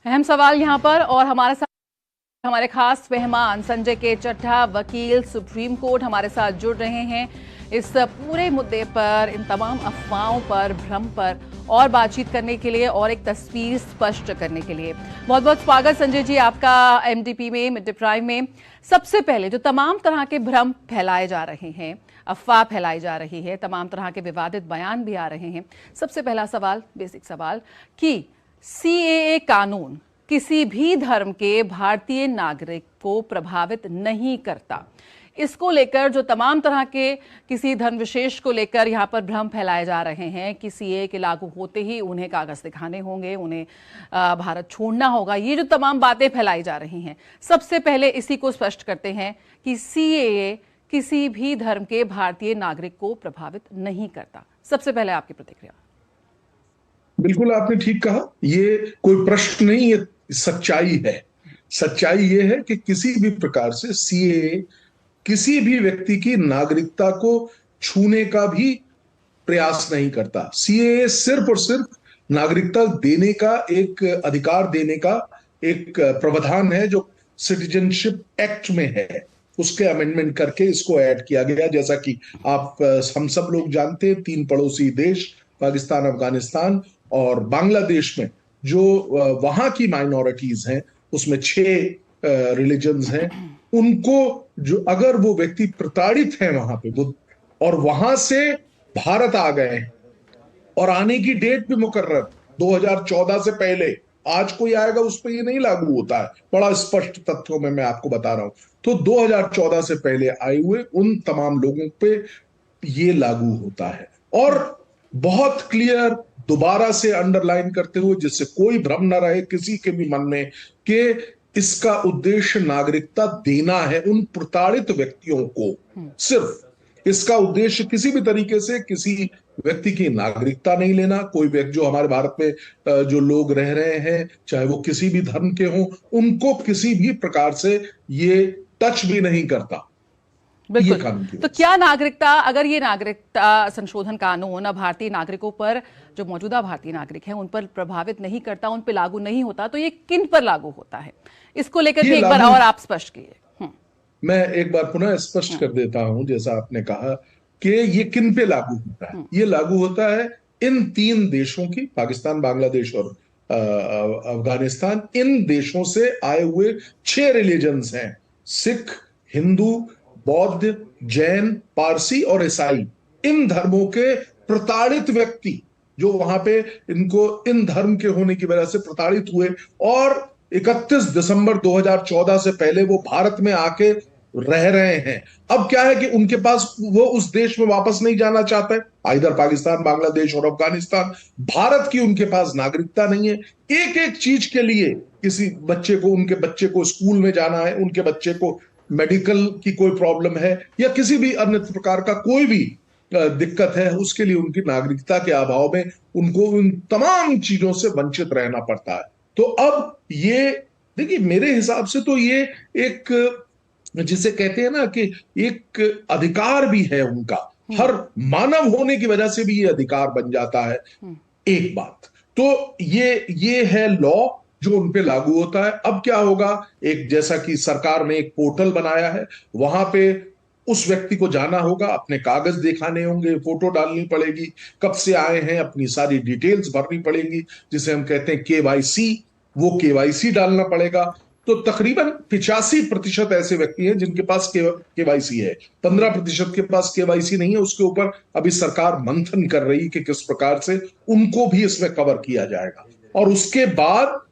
अहम सवाल यहाँ पर। और हमारे साथ हमारे खास मेहमान संजय के चड्ढा, वकील, सुप्रीम कोर्ट हमारे साथ जुड़ रहे हैं इस पूरे मुद्दे पर, इन तमाम अफवाहों पर, भ्रम पर और बातचीत करने के लिए और एक तस्वीर स्पष्ट करने के लिए। बहुत बहुत स्वागत संजय जी आपका एमडीपी में, मिड डे प्राइम में। सबसे पहले जो तमाम तरह के भ्रम फैलाए जा रहे हैं, अफवाह फैलाई जा रही है, तमाम तरह के विवादित बयान भी आ रहे हैं, सबसे पहला सवाल, बेसिक सवाल कि सीएए कानून किसी भी धर्म के भारतीय नागरिक को प्रभावित नहीं करता। इसको लेकर जो तमाम तरह के किसी धर्म विशेष को लेकर यहाँ पर भ्रम फैलाए जा रहे हैं कि सीएए के लागू होते ही उन्हें कागज दिखाने होंगे, उन्हें भारत छोड़ना होगा, ये जो तमाम बातें फैलाई जा रही हैं, सबसे पहले इसी को स्पष्ट करते हैं कि सीएए किसी भी धर्म के भारतीय नागरिक को प्रभावित नहीं करता। सबसे पहले आपकी प्रतिक्रिया। बिल्कुल आपने ठीक कहा, ये कोई प्रश्न नहीं, ये सच्चाई है। सच्चाई ये है कि किसी भी प्रकार से सीएए किसी भी व्यक्ति की नागरिकता को छूने का भी प्रयास नहीं करता। सीएए सिर्फ और सिर्फ नागरिकता देने का, एक अधिकार देने का एक प्रावधान है जो सिटीजनशिप एक्ट में है। उसके अमेंडमेंट करके इसको ऐड किया गया। जैसा कि हम सब लोग जानते हैं, 3 पड़ोसी देश पाकिस्तान, अफगानिस्तान और बांग्लादेश में जो वहां की माइनॉरिटीज हैं, उसमें 6 रिलीजन्स हैं, उनको जो अगर वो व्यक्ति प्रताड़ित है वहां पे, वो और वहां से भारत आ गए हैं और आने की डेट भी मुकर्रर 2014 से पहले, आज कोई आएगा उस पर ये नहीं लागू होता है, बड़ा स्पष्ट तथ्यों में मैं आपको बता रहा हूं। तो 2014 से पहले आए हुए उन तमाम लोगों पे ये लागू होता है। और बहुत क्लियर, दोबारा से अंडरलाइन करते हुए, जिससे कोई भ्रम ना रहे किसी के भी मन में, कि इसका उद्देश्य नागरिकता देना है उन प्रताड़ित व्यक्तियों को। सिर्फ इसका उद्देश्य किसी भी तरीके से किसी व्यक्ति की नागरिकता नहीं लेना। कोई व्यक्ति जो हमारे भारत में जो लोग रह रहे हैं, चाहे वो किसी भी धर्म के हों, उनको किसी भी प्रकार से ये टच भी नहीं करता। बिल्कुल। तो क्या नागरिकता, अगर ये नागरिकता संशोधन कानून भारतीय नागरिकों पर, जो मौजूदा भारतीय नागरिक हैं, उन पर प्रभावित नहीं करता, उन पर लागू नहीं होता, तो ये किन पर लागू होता है? इसको लेकर भी एक बार और आप स्पष्ट कीजिए। मैं एक बार पुनः स्पष्ट कर देता हूं, जैसा आपने कहा कि ये किन पे लागू होता है। ये लागू होता है इन 3 देशों की, पाकिस्तान, बांग्लादेश और अफगानिस्तान, इन देशों से आए हुए 6 रिलीजन्स हैं, सिख, हिंदू, बौद्ध, जैन, पारसी और ईसाई। इन धर्मों के प्रताड़ित व्यक्ति जो वहां पे इनको इन धर्म के होने की वजह से प्रताड़ित हुए और 31 दिसंबर 2014 से पहले वो भारत में आके रह रहे हैं। अब क्या है कि उनके पास, वो उस देश में वापस नहीं जाना चाहते, इधर पाकिस्तान, बांग्लादेश और अफगानिस्तान। भारत की उनके पास नागरिकता नहीं है। एक एक चीज के लिए, किसी बच्चे को, उनके बच्चे को स्कूल में जाना है, उनके बच्चे को मेडिकल की कोई प्रॉब्लम है या किसी भी अन्य प्रकार का कोई भी दिक्कत है, उसके लिए उनकी नागरिकता के अभाव में उनको उन तमाम चीजों से वंचित रहना पड़ता है। तो अब ये देखिए, मेरे हिसाब से तो ये एक, जिसे कहते हैं ना कि एक अधिकार भी है उनका, हर मानव होने की वजह से भी ये अधिकार बन जाता है। एक बात तो ये है लॉ जो उन पे लागू होता है। अब क्या होगा, एक, जैसा कि सरकार ने एक पोर्टल बनाया है, वहां पे उस व्यक्ति को जाना होगा, अपने कागज दिखाने होंगे, फोटो डालनी पड़ेगी, कब से आए हैं, अपनी सारी डिटेल्स भरनी पड़ेगी, जिसे हम कहते हैं केवाईसी। वो केवाईसी डालना पड़ेगा। तो तकरीबन 85% ऐसे व्यक्ति हैं जिनके पास केवाईसी है, 15% के पास केवाईसी नहीं है। उसके ऊपर अभी सरकार मंथन कर रही कि किस प्रकार से उनको भी इसमें कवर किया जाएगा, और उसके बाद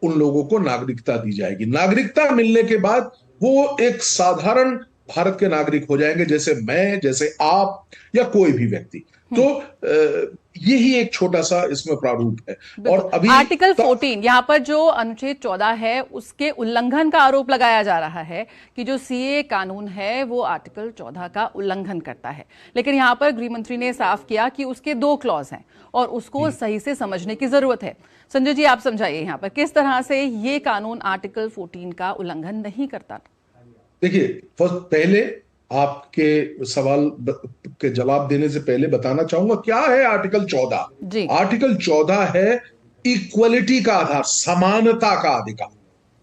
उन लोगों को नागरिकता दी जाएगी। नागरिकता मिलने के बाद वो एक साधारण भारत के नागरिक हो जाएंगे, जैसे मैं, जैसे आप या कोई भी व्यक्ति। तो यही एक छोटा सा इसमें प्रारूप है। और अभी आर्टिकल 14, यहाँ पर जो अनुच्छेद 14 है, उसके उल्लंघन का आरोप लगाया जा रहा है कि जो सीए कानून है वो आर्टिकल 14 का उल्लंघन करता है। लेकिन यहाँ पर गृह मंत्री ने साफ किया कि उसके 2 क्लॉज हैं और उसको सही से समझने की जरूरत है। संजय जी, आप समझाइए यहाँ पर किस तरह से ये कानून आर्टिकल 14 का उल्लंघन नहीं करता। देखिए, पहले आपके सवाल के जवाब देने से पहले बताना चाहूंगा क्या है आर्टिकल 14। आर्टिकल 14 है इक्वलिटी का आधार, समानता का अधिकार,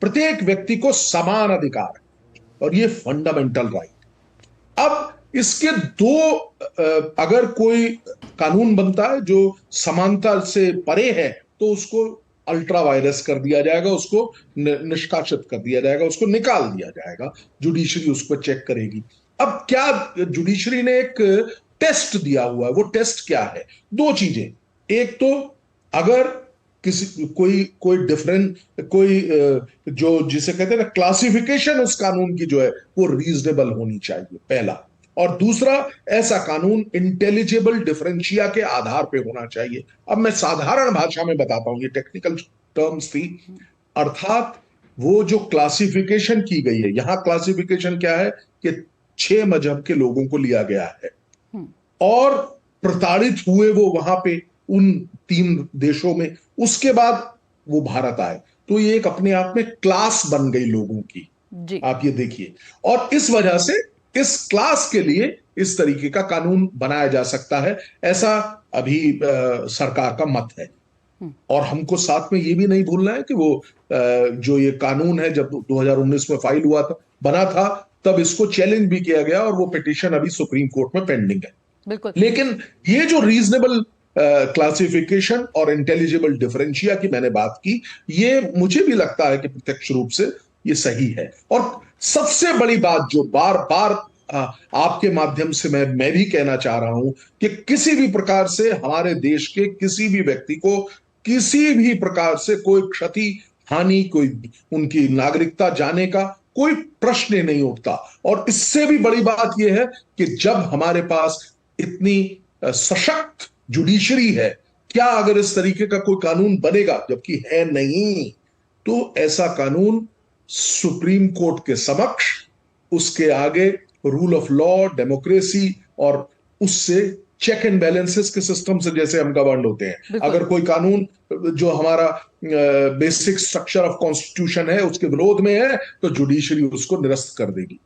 प्रत्येक व्यक्ति को समान अधिकार है और ये फंडामेंटल राइट। अब इसके दो अगर कोई कानून बनता है जो समानता से परे है तो उसको अल्ट्रा वायरस कर दिया जाएगा, उसको निष्कासित कर दिया जाएगा, उसको निकाल दिया जाएगा, जुडिशरी उसको चेक करेगी। अब क्या जुडिशरी ने एक टेस्ट दिया हुआ है, वो टेस्ट क्या है? दो चीजें, एक तो अगर किसी कोई डिफरेंट कोई जो जिसे कहते हैं ना क्लासिफिकेशन उस कानून की जो है वो रीजनेबल होनी चाहिए, पहला। और दूसरा, ऐसा कानून इंटेलिजिबल डिफरेंशिया के आधार पे होना चाहिए। अब मैं साधारण भाषा में बताता हूं, ये टेक्निकल टर्म्स थी। अर्थात वो जो क्लासिफिकेशन की गई है, यहां क्लासिफिकेशन क्या है कि 6 मजहब के लोगों को लिया गया है और प्रताड़ित हुए वो वहां पे उन 3 देशों में, उसके बाद वो भारत आए, तो ये एक अपने आप में क्लास बन गई लोगों की जी। आप ये देखिए। और इस वजह से इस क्लास के लिए इस तरीके का कानून बनाया जा सकता है, ऐसा अभी सरकार का मत है। और हमको साथ में ये भी नहीं भूलना है कि वो जो ये कानून है जब 2019 में फाइल हुआ था, बना था, तब इसको चैलेंज भी किया गया और वो पिटीशन अभी सुप्रीम कोर्ट में पेंडिंग है। बिल्कुल। लेकिन ये जो रीजनेबल क्लासिफिकेशन और इंटेलिजिबल डिफरेंशिया की मैंने बात की, ये मुझे भी लगता है कि प्रत्यक्ष रूप से ये सही है। और सबसे बड़ी बात जो बार बार आपके माध्यम से मैं भी कहना चाह रहा हूं कि किसी भी प्रकार से हमारे देश के किसी भी व्यक्ति को किसी भी प्रकार से कोई क्षति हानि, कोई उनकी नागरिकता जाने का कोई प्रश्न ही नहीं उठता। और इससे भी बड़ी बात यह है कि जब हमारे पास इतनी सशक्त जुडिशरी है, क्या अगर इस तरीके का कोई कानून बनेगा, जबकि है नहीं, तो ऐसा कानून सुप्रीम कोर्ट के समक्ष, उसके आगे रूल ऑफ लॉ, डेमोक्रेसी और उससे चेक एंड बैलेंसेस के सिस्टम से जैसे हम गवर्न होते हैं, अगर कोई कानून जो हमारा बेसिक स्ट्रक्चर ऑफ कॉन्स्टिट्यूशन है उसके विरोध में है तो जुडिशरी उसको निरस्त कर देगी।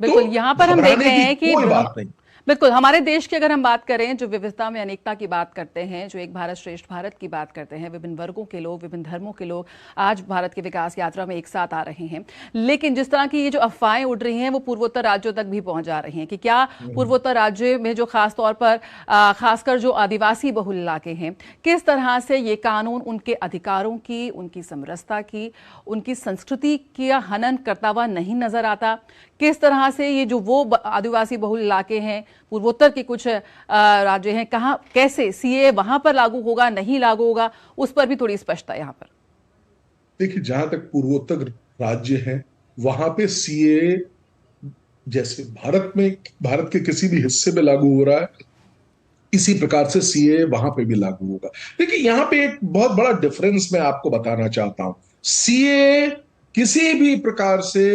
बिल्कुल। तो यहां पर हम देख रहे हैं कि कोई बात नहीं। बिल्कुल हमारे देश की अगर हम बात करें, जो विविधता में अनेकता की बात करते हैं, जो एक भारत श्रेष्ठ भारत की बात करते हैं, विभिन्न वर्गों के लोग, विभिन्न धर्मों के लोग आज भारत की विकास यात्रा में एक साथ आ रहे हैं। लेकिन जिस तरह की ये जो अफवाहें उड़ रही हैं वो पूर्वोत्तर राज्यों तक भी पहुंच जा रही हैं कि क्या पूर्वोत्तर राज्य में जो खासतौर पर खासकर जो आदिवासी बहुल इलाके हैं, किस तरह से ये कानून उनके अधिकारों की, उनकी समरसता की, उनकी संस्कृति का हनन करता हुआ नहीं नजर आता। किस तरह से ये जो वो आदिवासी बहुल इलाके हैं, पूर्वोत्तर के कुछ राज्य हैं, कहां कैसे सीए वहां पर लागू होगा, नहीं लागू होगा, उस पर भी थोड़ी स्पष्टता यहां पर। देखिए, जहां तक पूर्वोत्तर राज्य हैं वहां पे सीए जैसे भारत के किसी भी हिस्से में लागू हो रहा है, इसी प्रकार से सीए वहां पे भी लागू होगा। देखिए, यहां पे एक बहुत बड़ा डिफरेंस मैं आपको बताना चाहता हूं। सीए किसी भी प्रकार से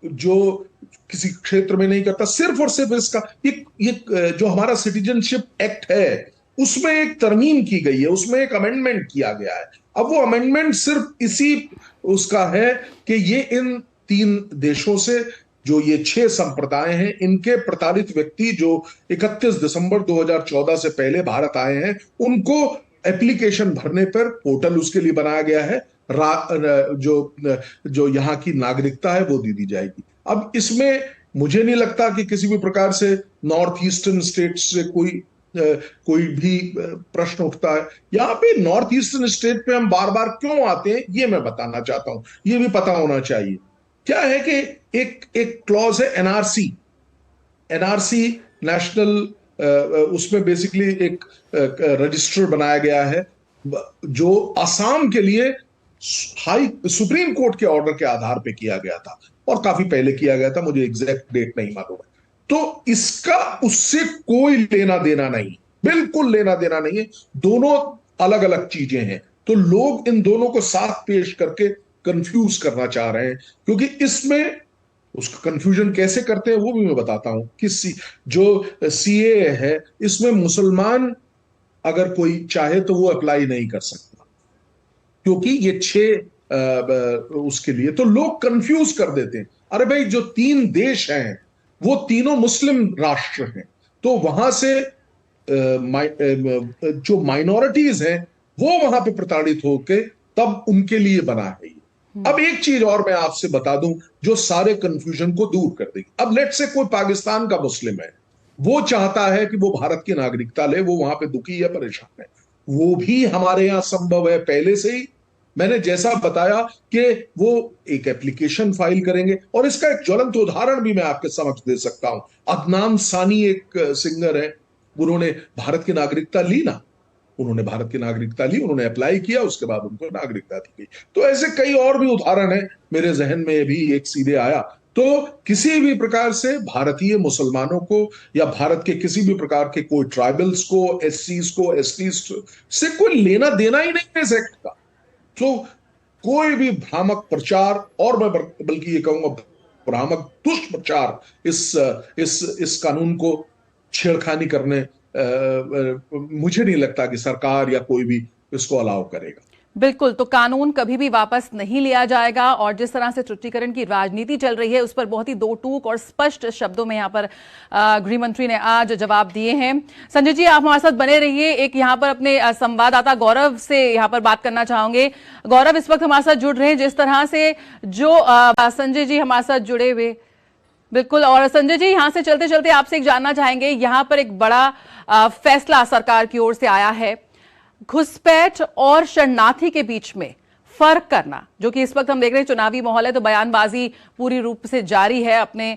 जो किसी क्षेत्र में नहीं करता, सिर्फ और सिर्फ इसका ये जो हमारा सिटीजनशिप एक्ट है उसमें एक तरमीम की गई है, उसमें एक अमेंडमेंट किया गया है। अब वो अमेंडमेंट सिर्फ इसी उसका है कि ये इन 3 देशों से जो ये 6 संप्रदाय हैं, इनके प्रताड़ित व्यक्ति जो 31 दिसंबर 2014 से पहले भारत आए हैं, उनको एप्लीकेशन भरने पर पोर्टल उसके लिए बनाया गया है, जो यहाँ की नागरिकता है वो दे दी जाएगी। अब इसमें मुझे नहीं लगता कि किसी भी प्रकार से नॉर्थ ईस्टर्न स्टेट्स से कोई भी प्रश्न उठता है। यहाँ पे नॉर्थ ईस्टर्न स्टेट पे हम बार बार क्यों आते हैं ये मैं बताना चाहता हूं, ये भी पता होना चाहिए। क्या है कि एक क्लॉज है एनआरसी नेशनल, उसमें बेसिकली एक रजिस्टर बनाया गया है जो असम के लिए सुप्रीम कोर्ट के ऑर्डर के आधार पे किया गया था और काफी पहले किया गया था, मुझे एग्जैक्ट डेट नहीं मालूम है। तो इसका उससे कोई लेना देना नहीं, बिल्कुल लेना देना नहीं है, दोनों अलग अलग चीजें हैं। तो लोग इन दोनों को साथ पेश करके कंफ्यूज करना चाह रहे हैं, क्योंकि इसमें उसका कंफ्यूजन कैसे करते हैं वो भी मैं बताता हूं कि जो सीए है इसमें मुसलमान अगर कोई चाहे तो वो अप्लाई नहीं कर सकता, क्योंकि ये 6 उसके लिए। तो लोग कंफ्यूज कर देते हैं, अरे भाई जो 3 देश हैं वो तीनों मुस्लिम राष्ट्र हैं, तो वहां से जो माइनॉरिटीज हैं वो वहां पे प्रताड़ित होके तब उनके लिए बना है ये। अब एक चीज और मैं आपसे बता दूं जो सारे कंफ्यूजन को दूर कर देगी। अब लेट से कोई पाकिस्तान का मुस्लिम है, वो चाहता है कि वो भारत की नागरिकता ले, वो वहां पे दुखी है, परेशान है, वो भी हमारे यहां संभव है पहले से ही। मैंने जैसा बताया कि वो एक एप्लीकेशन फाइल करेंगे, और इसका एक ज्वलंत उदाहरण भी मैं आपके समक्ष दे सकता हूं। अदनान सानी एक सिंगर है, उन्होंने भारत की नागरिकता ली ना, उन्होंने भारत की नागरिकता ली, उन्होंने अप्लाई किया, उसके बाद उनको नागरिकता दी गई। तो ऐसे कई और भी उदाहरण हैं, मेरे जहन में भी एक सीधे आया। तो किसी भी प्रकार से भारतीय मुसलमानों को या भारत के किसी भी प्रकार के कोई ट्राइबल्स को, एससीज को, एसटीज से कोई लेना देना ही नहीं है इस एक्ट का। तो कोई भी भ्रामक प्रचार, और मैं बल्कि ये कहूंगा भ्रामक दुष्प्रचार, इस कानून को छेड़खानी करने मुझे नहीं लगता कि सरकार या कोई भी इसको अलाउ करेगा। बिल्कुल, तो कानून कभी भी वापस नहीं लिया जाएगा, और जिस तरह से तुष्टीकरण की राजनीति चल रही है उस पर बहुत ही दो टूक और स्पष्ट शब्दों में यहाँ पर गृह मंत्री ने आज जवाब दिए हैं। संजय जी, आप हमारे साथ बने रहिए। एक यहाँ पर अपने संवाददाता गौरव से यहाँ पर बात करना चाहूंगे। गौरव इस वक्त हमारे साथ जुड़ रहे हैं, जिस तरह से जो संजय जी हमारे साथ जुड़े हुए। बिल्कुल, और संजय जी यहाँ से चलते चलते आपसे एक जानना चाहेंगे, यहाँ पर एक बड़ा फैसला सरकार की ओर से आया है, घुसपैठ और शरणार्थी के बीच में फर्क करना, जो कि इस वक्त हम देख रहे हैं चुनावी माहौल है तो बयानबाजी पूरी रूप से जारी है अपने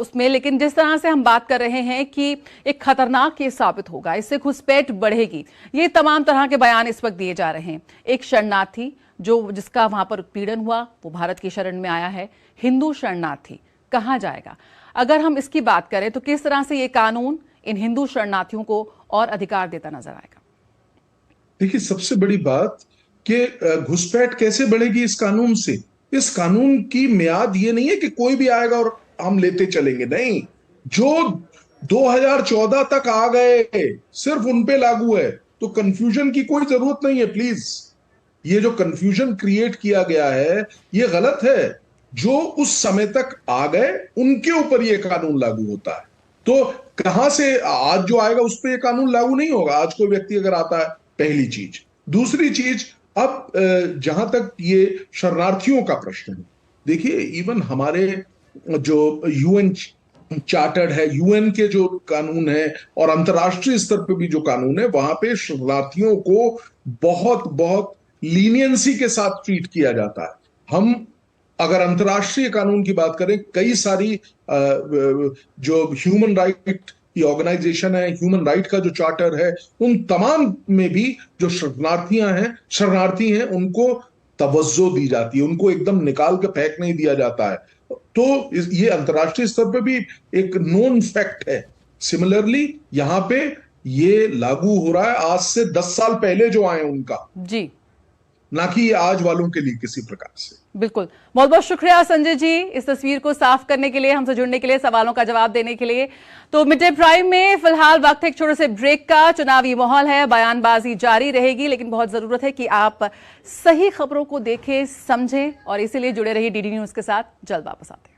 उसमें, लेकिन जिस तरह से हम बात कर रहे हैं कि एक खतरनाक केस साबित होगा, इससे घुसपैठ बढ़ेगी, ये तमाम तरह के बयान इस वक्त दिए जा रहे हैं। एक शरणार्थी जिसका वहां पर उत्पीड़न हुआ वो भारत की शरण में आया है, हिंदू शरणार्थी कहाँ जाएगा? अगर हम इसकी बात करें तो किस तरह से ये कानून इन हिंदू शरणार्थियों को और अधिकार देता नजर आएगा? देखिए, सबसे बड़ी बात कि घुसपैठ कैसे बढ़ेगी इस कानून से? इस कानून की मियाद ये नहीं है कि कोई भी आएगा और हम लेते चलेंगे, नहीं। जो 2014 तक आ गए सिर्फ उन पे लागू है, तो कंफ्यूजन की कोई जरूरत नहीं है प्लीज। ये जो कंफ्यूजन क्रिएट किया गया है ये गलत है। जो उस समय तक आ गए उनके ऊपर ये कानून लागू होता है। तो कहां से आज जो आएगा उस पर ये कानून लागू नहीं होगा। आज कोई व्यक्ति अगर आता है, पहली चीज। दूसरी चीज, अब जहां तक ये शरणार्थियों का प्रश्न है, देखिए इवन हमारे जो यूएन चार्टर्ड है, यूएन के जो कानून है और अंतर्राष्ट्रीय स्तर पे भी जो कानून है, वहां पे शरणार्थियों को बहुत बहुत लीनियंसी के साथ ट्रीट किया जाता है। हम अगर अंतर्राष्ट्रीय कानून की बात करें, कई सारी जो ह्यूमन राइट की ऑर्गेनाइजेशन है, ह्यूमन राइट का जो चार्टर है, उन तमाम में भी जो शरणार्थी हैं उनको तवज्जो दी जाती है, उनको एकदम निकाल के फेंक नहीं दिया जाता है। तो ये अंतर्राष्ट्रीय स्तर पे भी एक नोन फैक्ट है। सिमिलरली यहां पे ये लागू हो रहा है आज से 10 साल पहले जो आए उनका जी, ना कि आज वालों के लिए किसी प्रकार से। बिल्कुल, बहुत बहुत शुक्रिया संजय जी इस तस्वीर को साफ करने के लिए, हमसे जुड़ने के लिए, सवालों का जवाब देने के लिए। तो मिड डे प्राइम में फिलहाल वक्त है एक छोटे से ब्रेक का। चुनावी माहौल है, बयानबाजी जारी रहेगी, लेकिन बहुत जरूरत है कि आप सही खबरों को देखें, समझें, और इसीलिए जुड़े रहिए डीडी न्यूज के साथ। जल्द वापस आते हैं।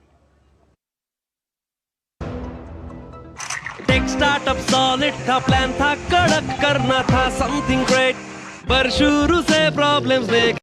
टेक स्टार्टअप सॉलिड था, प्लान था कड़क, करना था समथिंग ग्रेट, पर शुरू से प्रॉब्लम्स देख